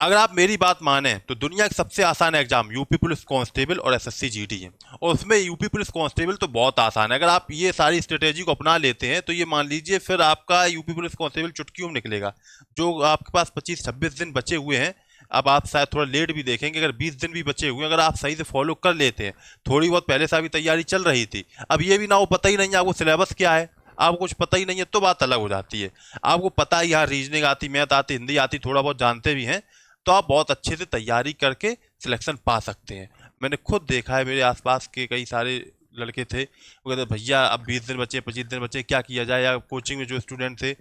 अगर आप मेरी बात माने तो दुनिया का सबसे आसान एग्जाम यूपी पुलिस कांस्टेबल और एसएससी जीडी है। और उसमें यूपी पुलिस कांस्टेबल तो बहुत आसान है। अगर आप ये सारी स्ट्रेटेजी को अपना लेते हैं तो ये मान लीजिए फिर आपका यूपी पुलिस कांस्टेबल चुटकियों में निकलेगा। जो आपके पास 25-26 दिन बचे हुए हैं, अब आप शायद थोड़ा लेट भी देखेंगे, अगर 20 दिन भी बचे हुए हैं, अगर आप सही से फॉलो कर लेते हैं, थोड़ी बहुत पहले से अभी तैयारी चल रही थी, अब ये भी ना हो पता ही नहीं है आपको सिलेबस क्या है, आपको कुछ पता ही नहीं है, तो बात अलग हो जाती है। आपको पता है यहाँ रीजनिंग आती, मैथ आती, हिंदी आती, थोड़ा बहुत जानते भी हैं, तो आप बहुत अच्छे से तैयारी करके सिलेक्शन पा सकते हैं। मैंने खुद देखा है, मेरे आसपास के कई सारे लड़के थे, वो कहते भैया अब 20 दिन बचे, 25 दिन बचे, क्या किया जाए, या कोचिंग में जो स्टूडेंट थे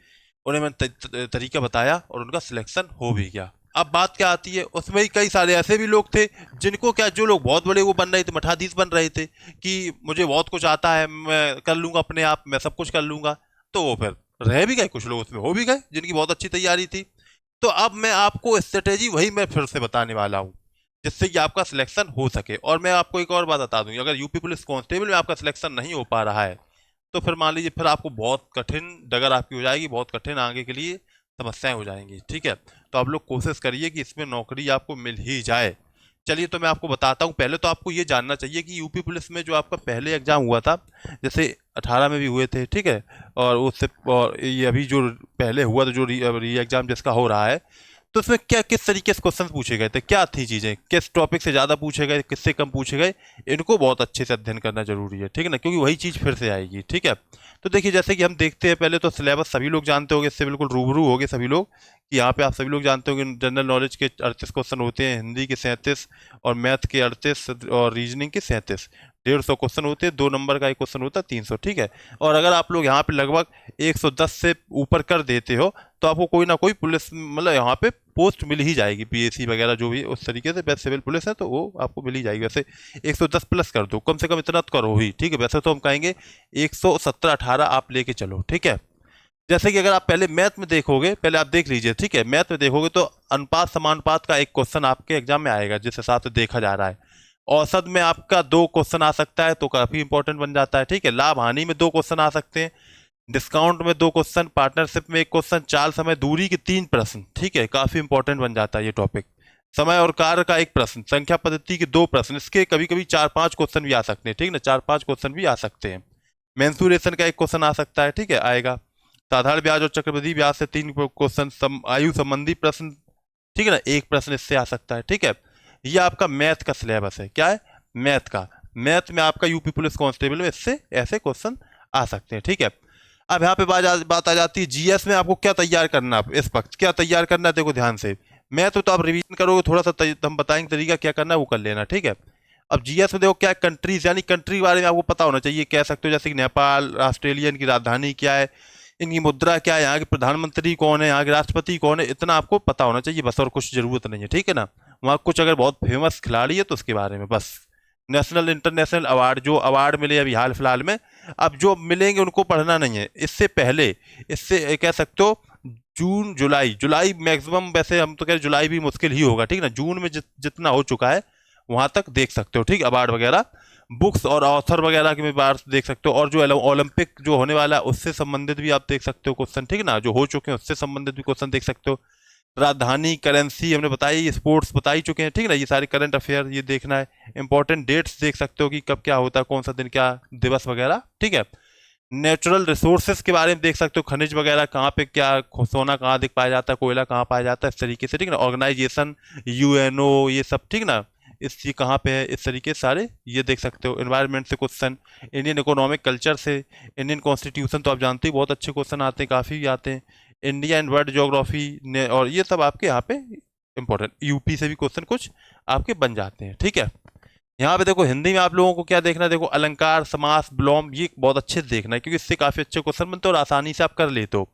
उन्हें मैंने तरीका बताया और उनका सिलेक्शन हो भी गया। अब बात क्या आती है, उसमें ही कई सारे ऐसे भी लोग थे जिनको क्या, जो लोग बहुत बड़े वो बन रहे थे, मठाधीश बन रहे थे कि मुझे बहुत कुछ आता है, मैं कर लूंगा अपने आप, मैं सब कुछ कर लूंगा, तो वो फिर रह भी गए, कुछ लोग उसमें हो भी गए जिनकी बहुत अच्छी तैयारी थी। तो अब मैं आपको स्ट्रेटेजी वही मैं फिर से बताने वाला हूँ, जिससे कि आपका सिलेक्शन हो सके। और मैं आपको एक और बात बता दूं, अगर यूपी पुलिस कांस्टेबल में आपका सिलेक्शन नहीं हो पा रहा है, तो फिर मान लीजिए फिर आपको बहुत कठिन डगर आपकी हो जाएगी, बहुत कठिन आगे के लिए समस्याएं हो जाएंगी। ठीक है, तो आप लोग कोशिश करिए कि इसमें नौकरी आपको मिल ही जाए। चलिए तो मैं आपको बताता हूँ। पहले तो आपको ये जानना चाहिए कि यूपी पुलिस में जो आपका पहले एग्जाम हुआ था, जैसे 18 में भी हुए थे, ठीक है, और उससे और ये अभी जो पहले हुआ था, जो री एग्जाम जिसका हो रहा है, तो उसमें क्या किस तरीके से क्वेश्चन पूछे गए थे, क्या थी चीजें, किस टॉपिक से ज्यादा पूछे गए, किससे कम पूछे गए, इनको बहुत अच्छे से अध्ययन करना जरूरी है। ठीक है ना, क्योंकि वही चीज फिर से आएगी। ठीक है, तो देखिए जैसे कि हम देखते हैं, पहले तो सिलेबस सभी लोग जानते होंगे, इससे बिल्कुल रूबरू होंगे सभी लोग, कि यहाँ पे आप सभी लोग जानते होंगे जनरल नॉलेज के 38 क्वेश्चन होते हैं, हिंदी के 37, और मैथ के 38, और रीजनिंग के 37। 150 क्वेश्चन होते हैं, 2 नंबर का एक क्वेश्चन होता है, 300। ठीक है, और अगर आप लोग यहाँ पे लगभग 110 से ऊपर कर देते हो, तो आपको कोई ना कोई पुलिस मतलब यहाँ पे पोस्ट मिल ही जाएगी, पीएससी वगैरह जो भी उस तरीके से, वैसे सिविल पुलिस है तो वो आपको मिल ही जाएगी। वैसे 110 प्लस कर दो, कम से कम इतना तो करो ही। ठीक है, वैसे तो हम कहेंगे 117-18 आप लेके चलो। ठीक है, जैसे कि अगर आप पहले मैथ में देखोगे, पहले आप देख लीजिए, ठीक है, मैथ में देखोगे तो अनुपात समानुपात का एक क्वेश्चन आपके एग्जाम में आएगा, जिस हिसाब से देखा जा रहा है। औसत में आपका 2 क्वेश्चन आ सकता है, तो काफी इंपॉर्टेंट बन जाता है। ठीक है, लाभ हानि में 2 क्वेश्चन आ सकते हैं, डिस्काउंट में 2 क्वेश्चन, पार्टनरशिप में 1 क्वेश्चन, चाल समय दूरी के 3 प्रश्न। ठीक है, काफी इंपॉर्टेंट बन जाता है ये टॉपिक। समय और कार्य का 1 प्रश्न, संख्या पद्धति के 2 प्रश्न, इसके कभी कभी 4-5 क्वेश्चन भी आ सकते हैं। ठीक है ना, 4-5 क्वेश्चन भी आ सकते हैं। मेंसुरेशन का 1 क्वेश्चन आ सकता है। ठीक है, आएगा। साधारण ब्याज और चक्रवृद्धि ब्याज से 3 क्वेश्चन, आयु संबंधी प्रश्न। ठीक है ना, 1 प्रश्न इससे आ सकता है। ठीक है, ये आपका मैथ का सिलेबस है। क्या है? मैथ का। मैथ में आपका यूपी पुलिस कांस्टेबल में इससे ऐसे क्वेश्चन आ सकते हैं। ठीक है, अब यहाँ पे बात आ जाती है जीएस में आपको क्या तैयार करना है, इस वक्त क्या तैयार करना है, देखो ध्यान से। मैथ तो आप रिवीजन करोगे थोड़ा सा, हम बताएंगे तरीका क्या करना है, वो कर लेना। ठीक है, अब जीएस में देखो क्या कंट्रीज, यानी कंट्री के बारे में आपको पता होना चाहिए। कह सकते हो जैसे कि नेपाल, ऑस्ट्रेलिया, इनकी राजधानी क्या है, इनकी मुद्रा क्या है, यहाँ के प्रधानमंत्री कौन है, यहाँ के राष्ट्रपति कौन है, इतना आपको पता होना चाहिए बस, और कुछ जरूरत नहीं है। ठीक है ना, वहाँ कुछ अगर बहुत फेमस खिलाड़ी है तो उसके बारे में बस। नेशनल इंटरनेशनल अवार्ड, जो अवार्ड मिले अभी हाल फिलहाल में, अब जो मिलेंगे उनको पढ़ना नहीं है, इससे पहले, इससे कह सकते हो जून जुलाई, जुलाई मैक्सिमम, वैसे हम तो कह रहे जुलाई भी मुश्किल ही होगा। ठीक है ना, जून में जितना हो चुका है वहां तक देख सकते हो। ठीक, अवार्ड वगैरह, बुक्स और ऑथर वगैरह के बारे देख सकते हो, और जो ओलंपिक जो होने वाला है उससे संबंधित भी आप देख सकते हो क्वेश्चन। ठीक है ना, जो हो चुके हैं उससे संबंधित भी क्वेश्चन देख सकते हो। राजधानी, करेंसी हमने बताई, स्पोर्ट्स बता ही चुके हैं। ठीक है ना, ये सारे करंट अफेयर ये देखना है। इंपॉर्टेंट डेट्स देख सकते हो कि कब क्या होता है, कौन सा दिन क्या दिवस वगैरह। ठीक है, नेचुरल रिसोर्सेज के बारे में देख सकते हो, खनिज वगैरह कहाँ पे क्या, सोना कहाँ दिख पाया जाता है, कोयला कहाँ पाया जाता है, इस तरीके से। ठीक है ना, ऑर्गेनाइजेशन, यूएनओ, ये सब। ठीक ना, इस ये कहाँ पे है, इस तरीके से सारे ये देख सकते हो। एनवायरनमेंट से क्वेश्चन, इंडियन इकोनॉमिक कल्चर से, इंडियन कॉन्स्टिट्यूशन तो आप जानते ही बहुत अच्छे क्वेश्चन आते हैं, काफ़ी आते हैं। इंडिया एंड वर्ल्ड ज्योग्राफी, और ये सब आपके यहाँ पे इंपॉर्टेंट, यूपी से भी क्वेश्चन कुछ आपके बन जाते हैं। ठीक है, यहाँ पे देखो हिंदी में आप लोगों को क्या देखना है, देखो अलंकार, समास, विलोम, ये बहुत अच्छे से देखना है, क्योंकि इससे काफी अच्छे क्वेश्चन बनते हैं और आसानी से आप कर लेते हो।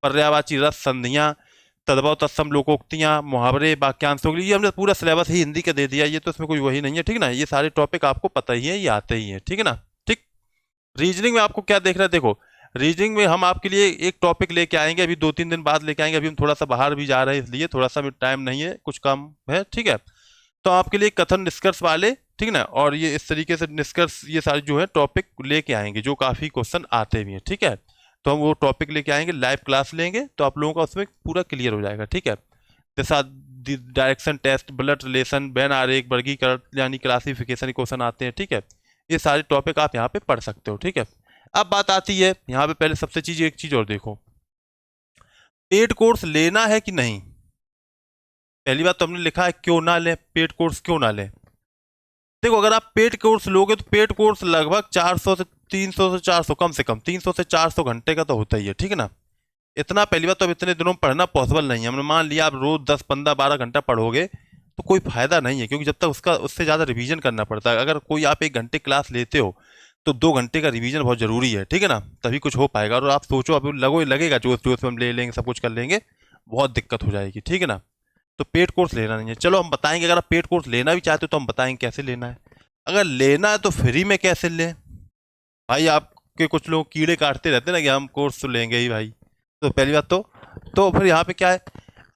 पर्यायवाची रस, संधियां, तद्भव तत्सम, लोकोक्तियां, मुहावरे, वाक्यांशों के लिए ये हमने पूरा सिलेबस ही हिंदी का दे दिया, ये तो इसमें कोई वही नहीं है। ठीक ना, ये सारे टॉपिक आपको पता ही है, ये आते ही हैं। ठीक है ना। ठीक, रीजनिंग में आपको क्या देखना है, देखो रीजनिंग में हम आपके लिए एक टॉपिक लेके आएंगे, अभी 2-3 दिन बाद लेके आएंगे, अभी हम थोड़ा सा बाहर भी जा रहे हैं, इसलिए थोड़ा सा टाइम नहीं है, कुछ काम है। ठीक है, तो आपके लिए कथन निष्कर्ष वाले, ठीक ना, और ये इस तरीके से निष्कर्ष, ये सारे जो है टॉपिक लेके आएंगे, जो काफी क्वेश्चन आते भी हैं। ठीक है, तो हम वो टॉपिक लेके आएंगे, लाइव क्लास लेंगे, तो आप लोगों का उसमें पूरा क्लियर हो जाएगा। ठीक है, जैसा direction test, blood relation, Venn आरेख, वर्गीकरण यानी क्लासिफिकेशन क्वेश्चन आते हैं, ठीक है। ये सारे टॉपिक आप यहाँ पे पढ़ सकते हो, ठीक है। अब बात आती है यहाँ पे, पहले सबसे एक चीज और देखो, पेड कोर्स लेना है कि नहीं। पहली बात तो हमने लिखा है क्यों ना लें, पेड कोर्स क्यों ना लें। देखो, अगर आप पेड कोर्स लोगे तो पेड कोर्स लगभग 400 से 300 से 400, कम से कम 300 से 400 घंटे का तो होता ही है, ठीक है ना। इतना पहली बात तो अब इतने दिनों में पढ़ना पॉसिबल नहीं है। हमने मान लिया आप रोज 10, 15, 12 घंटा पढ़ोगे तो कोई फायदा नहीं है, क्योंकि जब तक उससे ज्यादा रिवीजन करना पड़ता है। अगर कोई आप 1 घंटे क्लास लेते हो तो 2 घंटे का रिवीजन बहुत जरूरी है, ठीक है ना, तभी कुछ हो पाएगा। और आप सोचो अब लगेगा जोश जोश में हम ले लेंगे, सब कुछ कर लेंगे, बहुत दिक्कत हो जाएगी, ठीक है ना। तो पेड कोर्स लेना नहीं है। चलो हम बताएंगे, अगर आप पेड कोर्स लेना भी चाहते हो तो हम बताएंगे कैसे लेना है। अगर लेना है तो फ्री में कैसे लें भाई। आपके कुछ लोग कीड़े काटते रहते हैं ना कि हम कोर्स तो लेंगे ही भाई। तो पहली बात तो फिर यहाँ पे क्या है,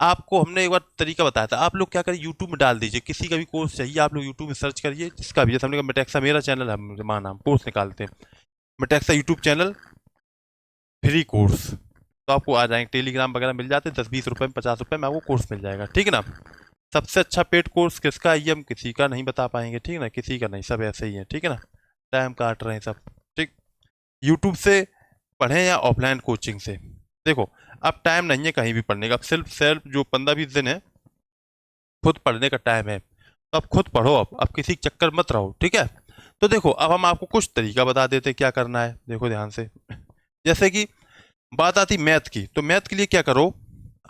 आपको हमने एक बार तरीका बताया था। आप लोग क्या करें, यूट्यूब में डाल दीजिए, किसी का भी कोर्स चाहिए आप लोग यूट्यूब में सर्च करिए, जिसका भी, जैसे हमने कहा मेटेक्सा मेरा चैनल है, माना हम कोर्स निकालते हैं, मेटेक्सा यूट्यूब चैनल फ्री कोर्स, तो आपको आ जाएंगे। टेलीग्राम वगैरह मिल जाते हैं, 10-20 रुपये में, 50 रुपये में आपको कोर्स मिल जाएगा, ठीक है ना। सबसे अच्छा पेड कोर्स किसका है ये हम किसी का नहीं बता पाएंगे, ठीक है ना, किसी का नहीं, सब ऐसे ही है, ठीक है ना, टाइम काट रहे हैं सब, ठीक। यूट्यूब से पढ़ें या ऑफलाइन कोचिंग से, देखो अब टाइम नहीं है कहीं भी पढ़ने का। अब सेल्फ जो 15-20 दिन है खुद पढ़ने का टाइम है, तो अब खुद पढ़ो, अब किसी के चक्कर मत रहो, ठीक है। तो देखो अब हम आपको कुछ तरीका बता देते क्या करना है, देखो ध्यान से। जैसे कि बात आती मैथ की, तो मैथ के लिए क्या करो,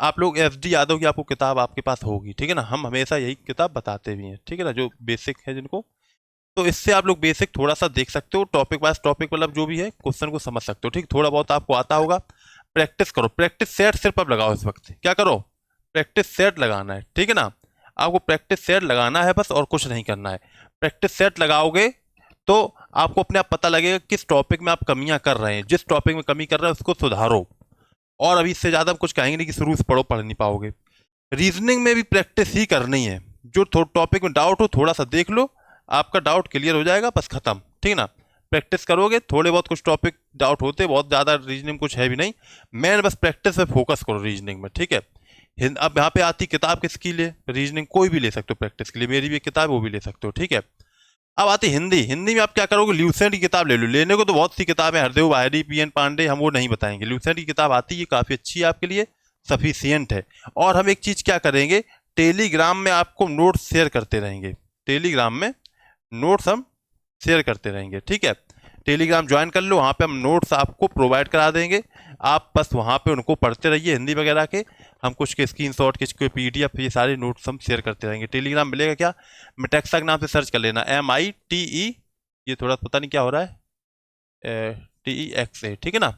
आप लोग SD यादव की आपको किताब आपके पास होगी, ठीक है ना, हम हमेशा यही किताब बताते भी हैं, ठीक है ना, जो बेसिक है जिनको, तो इससे आप लोग बेसिक थोड़ा सा देख सकते हो, टॉपिक वाइज टॉपिक मतलब जो भी है क्वेश्चन को समझ सकते हो, ठीक। थोड़ा बहुत आपको आता होगा, प्रैक्टिस करो, प्रैक्टिस सेट सिर्फ आप लगाओ। इस वक्त क्या करो, प्रैक्टिस सेट लगाना है, ठीक है ना, आपको प्रैक्टिस सेट लगाना है बस, और कुछ नहीं करना है। प्रैक्टिस सेट लगाओगे तो आपको अपने आप पता लगेगा किस टॉपिक में आप कमियां कर रहे हैं, जिस टॉपिक में कमी कर रहे हैं उसको सुधारो। और अभी इससे ज्यादा हम कुछ कहेंगे नहीं कि शुरू से पढ़ो, पढ़ नहीं पाओगे। रीजनिंग में भी प्रैक्टिस ही करनी है, जो टॉपिक में डाउट हो थोड़ा सा देख लो, आपका डाउट क्लियर हो जाएगा, बस खत्म, ठीक है ना। प्रैक्टिस करोगे, थोड़े बहुत कुछ टॉपिक डाउट होते, बहुत ज़्यादा रीजनिंग कुछ है भी नहीं, मेन बस प्रैक्टिस पे फोकस करो रीजनिंग में, ठीक है। अब यहाँ पे आती किताब किसकी ले, रीजनिंग कोई भी ले सकते हो प्रैक्टिस के लिए, मेरी भी एक किताब है वो भी ले सकते हो, ठीक है। अब आती हिंदी, हिंदी में आप क्या करोगे, ल्यूसेंट की किताब ले लो। लेने को तो बहुत सी किताबें, हरदेव वाहिरी, PN पांडे, हम वो नहीं बताएंगे। ल्यूसेंट की किताब आती है, काफ़ी अच्छी है आपके लिए, सफिशियंट है। और हम एक चीज़ क्या करेंगे, टेलीग्राम में आपको नोट्स शेयर करते रहेंगे, टेलीग्राम में नोट्स हम शेयर करते रहेंगे, ठीक है। टेलीग्राम ज्वाइन कर लो, वहाँ पे हम नोट्स आपको प्रोवाइड करा देंगे, आप बस वहाँ पे उनको पढ़ते रहिए, हिंदी वगैरह के। हम कुछ के स्क्रीनशॉट, कुछ के PDF, ये सारे नोट्स हम शेयर करते रहेंगे। टेलीग्राम मिलेगा क्या, मेटेक्सा के नाम से सर्च कर लेना, MITE, ये थोड़ा पता नहीं क्या हो रहा है, TEXA, ठीक है ना,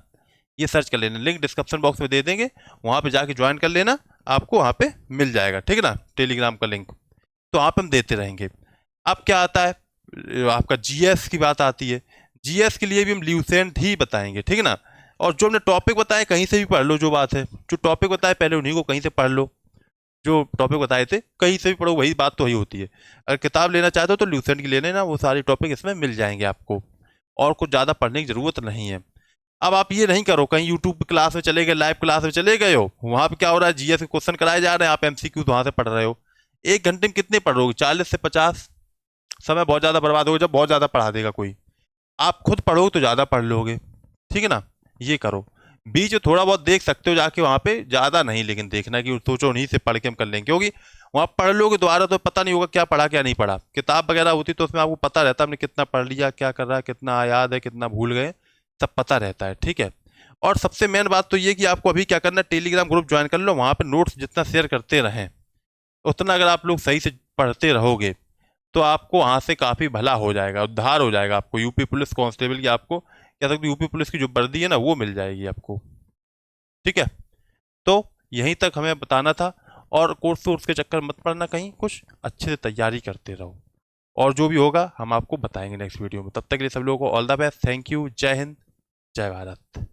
ये सर्च कर लेना, लिंक डिस्क्रिप्शन बॉक्स में दे देंगे, वहाँ पे जाके ज्वाइन कर लेना, आपको वहाँ पे मिल जाएगा, ठीक है ना, टेलीग्राम का लिंक। तो आप हम देते रहेंगे। अब क्या आता है, आपका GS की बात आती है, GS के लिए भी हम ल्यूसेंट ही बताएंगे, ठीक है ना। और जो हमने टॉपिक बताए कहीं से भी पढ़ लो, जो बात है, जो टॉपिक बताए पहले उन्हीं को कहीं से पढ़ लो, जो टॉपिक बताए थे कहीं से भी पढ़ो, वही बात तो वही होती है। अगर किताब लेना चाहते हो तो ल्यूसेंट की ले लेना, वो सारे टॉपिक इसमें मिल जाएंगे आपको, और कुछ ज़्यादा पढ़ने की ज़रूरत नहीं है। अब आप ये नहीं करो, कहीं यूट्यूब क्लास में चले गए, लाइव क्लास में चले गए हो, वहाँ पे क्या हो रहा है, GS के क्वेश्चन कराए जा रहे हैं, आप MCQ वहाँ से पढ़ रहे हो। 1 घंटे में कितने पढ़ोगे, 40 से 50, समय बहुत ज़्यादा बर्बाद होगा, जब बहुत ज़्यादा पढ़ा देगा कोई। आप खुद पढ़ोगे तो ज़्यादा पढ़ लोगे, ठीक है ना, ये करो। बीच में थोड़ा बहुत देख सकते हो जाके वहाँ पे, ज़्यादा नहीं लेकिन देखना कि सोचो नहीं से पढ़ के हम कर लेंगे, क्योंकि वहाँ पढ़ लोगे दोबारा तो पता नहीं होगा क्या पढ़ा क्या नहीं पढ़ा। किताब वगैरह होती तो उसमें आपको पता रहता हमने कितना पढ़ लिया, क्या कर रहा है, कितना याद है, कितना भूल गए, सब पता रहता है, ठीक है। और सबसे मेन बात तो ये कि आपको अभी क्या करना है, टेलीग्राम ग्रुप ज्वाइन कर लो, वहाँ पर नोट्स जितना शेयर करते रहें उतना अगर आप लोग सही से पढ़ते रहोगे तो आपको वहाँ से काफ़ी भला हो जाएगा, उद्धार हो जाएगा आपको। यूपी पुलिस कांस्टेबल की आपको क्या सकते, यूपी पुलिस की जो वर्दी है ना वो मिल जाएगी आपको, ठीक है। तो यहीं तक हमें बताना था, और कोर्स के चक्कर मत पड़ना कहीं, कुछ अच्छे से तैयारी करते रहो, और जो भी होगा हम आपको बताएंगे नेक्स्ट वीडियो में। तब तक के लिए सब लोगों को all the best, thank you, जय हिंद, जय भारत।